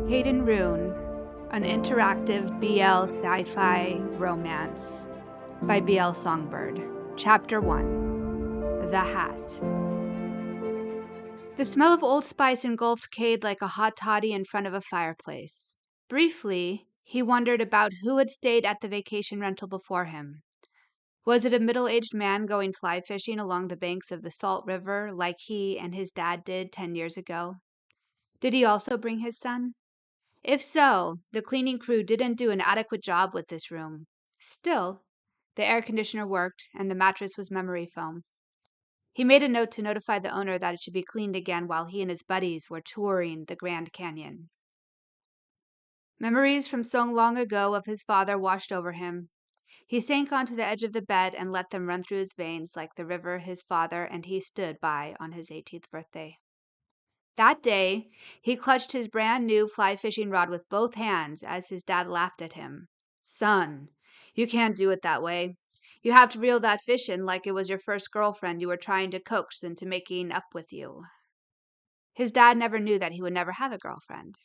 Kade and Rune, an interactive BL sci-fi romance by BL Songbird. Chapter 1. The Hat. The smell of Old Spice engulfed Kade like a hot toddy in front of a fireplace. Briefly, he wondered about who had stayed at the vacation rental before him. Was it a middle-aged man going fly fishing along the banks of the Salt River like he and his dad did 10 years ago? Did he also bring his son? If so, the cleaning crew didn't do an adequate job with this room. Still, the air conditioner worked and the mattress was memory foam. He made a note to notify the owner that it should be cleaned again while he and his buddies were touring the Grand Canyon. Memories from so long ago of his father washed over him. He sank onto the edge of the bed and let them run through his veins like the river his father and he stood by on his 18th birthday. That day, he clutched his brand new fly fishing rod with both hands as his dad laughed at him. "Son, you can't do it that way. You have to reel that fish in like it was your first girlfriend you were trying to coax into making up with you." His dad never knew that he would never have a girlfriend.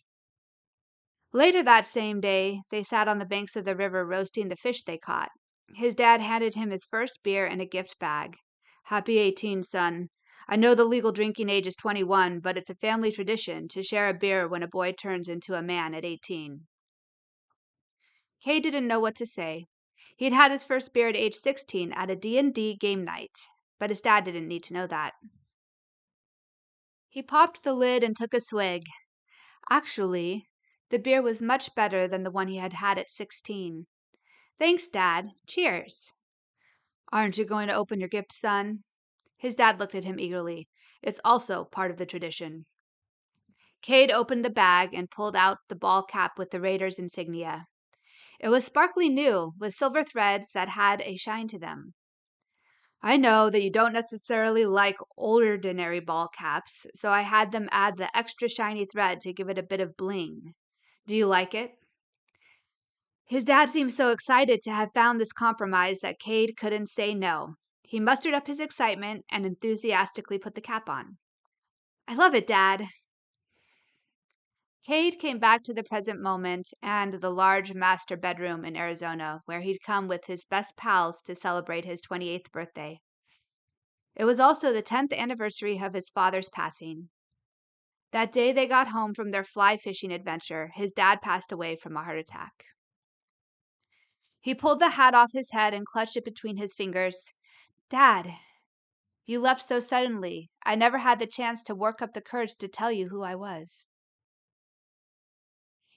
Later that same day, they sat on the banks of the river roasting the fish they caught. His dad handed him his first beer in a gift bag. "Happy 18, son. I know the legal drinking age is 21, but it's a family tradition to share a beer when a boy turns into a man at 18. Kay didn't know what to say. He'd had his first beer at age 16 at a D&D game night, but his dad didn't need to know that. He popped the lid and took a swig. Actually, the beer was much better than the one he had had at 16. "Thanks, Dad. Cheers." "Aren't you going to open your gift, son?" His dad looked at him eagerly. "It's also part of the tradition." Kade opened the bag and pulled out the ball cap with the Raiders insignia. It was sparkly new, with silver threads that had a shine to them. "I know that you don't necessarily like ordinary ball caps, so I had them add the extra shiny thread to give it a bit of bling. Do you like it?" His dad seemed so excited to have found this compromise that Kade couldn't say no. He mustered up his excitement and enthusiastically put the cap on. "I love it, Dad." Kade came back to the present moment and the large master bedroom in Arizona where he'd come with his best pals to celebrate his 28th birthday. It was also the 10th anniversary of his father's passing. That day they got home from their fly fishing adventure, his dad passed away from a heart attack. He pulled the hat off his head and clutched it between his fingers. "Dad, you left so suddenly. I never had the chance to work up the courage to tell you who I was."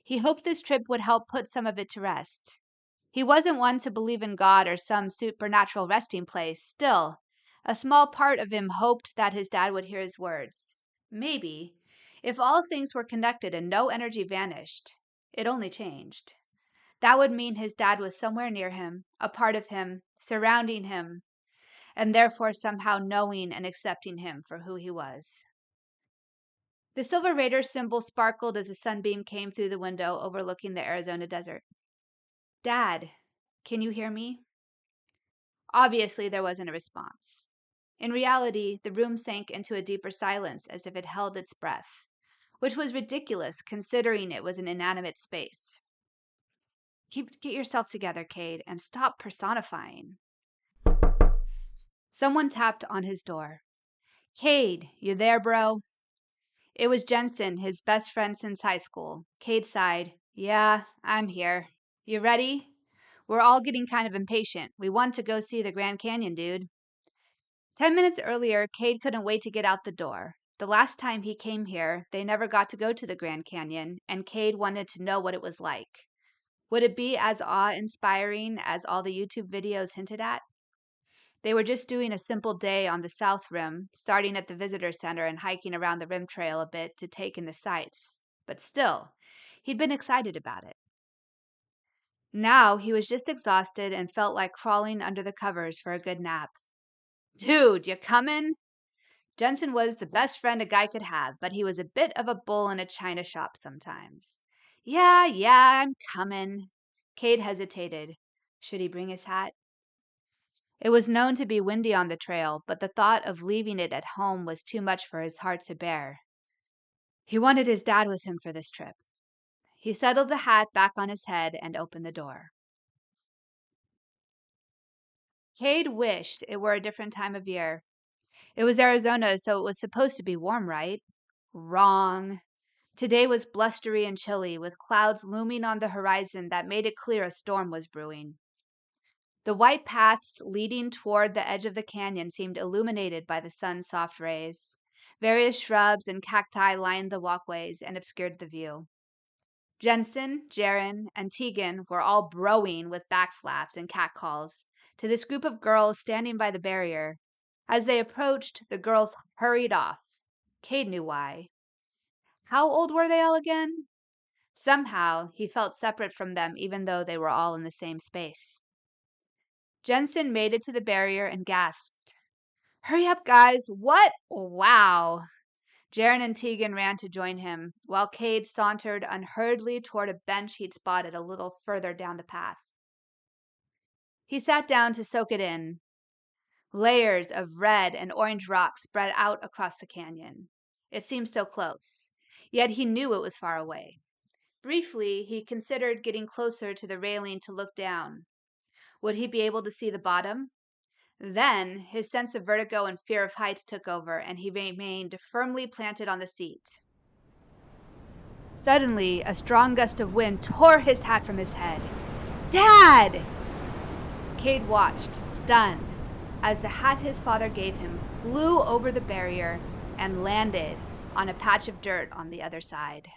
He hoped this trip would help put some of it to rest. He wasn't one to believe in God or some supernatural resting place. Still, a small part of him hoped that his dad would hear his words. Maybe, if all things were connected and no energy vanished, it only changed. That would mean his dad was somewhere near him, a part of him, surrounding him, and therefore somehow knowing and accepting him for who he was. The Silver Raider symbol sparkled as a sunbeam came through the window overlooking the Arizona desert. "Dad, can you hear me?" Obviously, there wasn't a response. In reality, the room sank into a deeper silence as if it held its breath, which was ridiculous considering it was an inanimate space. Get yourself together, Kade, and stop personifying." Someone tapped on his door. "Kade, you there, bro?" It was Jensen, his best friend since high school. Kade sighed. "Yeah, I'm here. You ready? We're all getting kind of impatient. We want to go see the Grand Canyon, dude." 10 minutes earlier, Kade couldn't wait to get out the door. The last time he came here, they never got to go to the Grand Canyon, and Kade wanted to know what it was like. Would it be as awe-inspiring as all the YouTube videos hinted at? They were just doing a simple day on the South Rim, starting at the visitor center and hiking around the rim trail a bit to take in the sights. But still, he'd been excited about it. Now he was just exhausted and felt like crawling under the covers for a good nap. "Dude, you coming?" Jensen was the best friend a guy could have, but he was a bit of a bull in a china shop sometimes. Yeah, I'm coming." Kade hesitated. Should he bring his hat? It was known to be windy on the trail, but the thought of leaving it at home was too much for his heart to bear. He wanted his dad with him for this trip. He settled the hat back on his head and opened the door. Kade wished it were a different time of year. It was Arizona, so it was supposed to be warm, right? Wrong. Today was blustery and chilly, with clouds looming on the horizon that made it clear a storm was brewing. The white paths leading toward the edge of the canyon seemed illuminated by the sun's soft rays. Various shrubs and cacti lined the walkways and obscured the view. Jensen, Jaren, and Tegan were all broing with backslaps and catcalls to this group of girls standing by the barrier. As they approached, the girls hurried off. Kade knew why. How old were they all again? Somehow, he felt separate from them even though they were all in the same space. Jensen made it to the barrier and gasped. Hurry up, guys! What? Wow! Jaren and Tegan ran to join him, while Kade sauntered unhurriedly toward a bench he'd spotted a little further down the path. He sat down to soak it in. Layers of red and orange rock spread out across the canyon. It seemed so close, yet he knew it was far away. Briefly, he considered getting closer to the railing to look down. Would he be able to see the bottom? Then, his sense of vertigo and fear of heights took over, and he remained firmly planted on the seat. Suddenly, a strong gust of wind tore his hat from his head. Dad! Kade watched, stunned, as the hat his father gave him flew over the barrier and landed on a patch of dirt on the other side.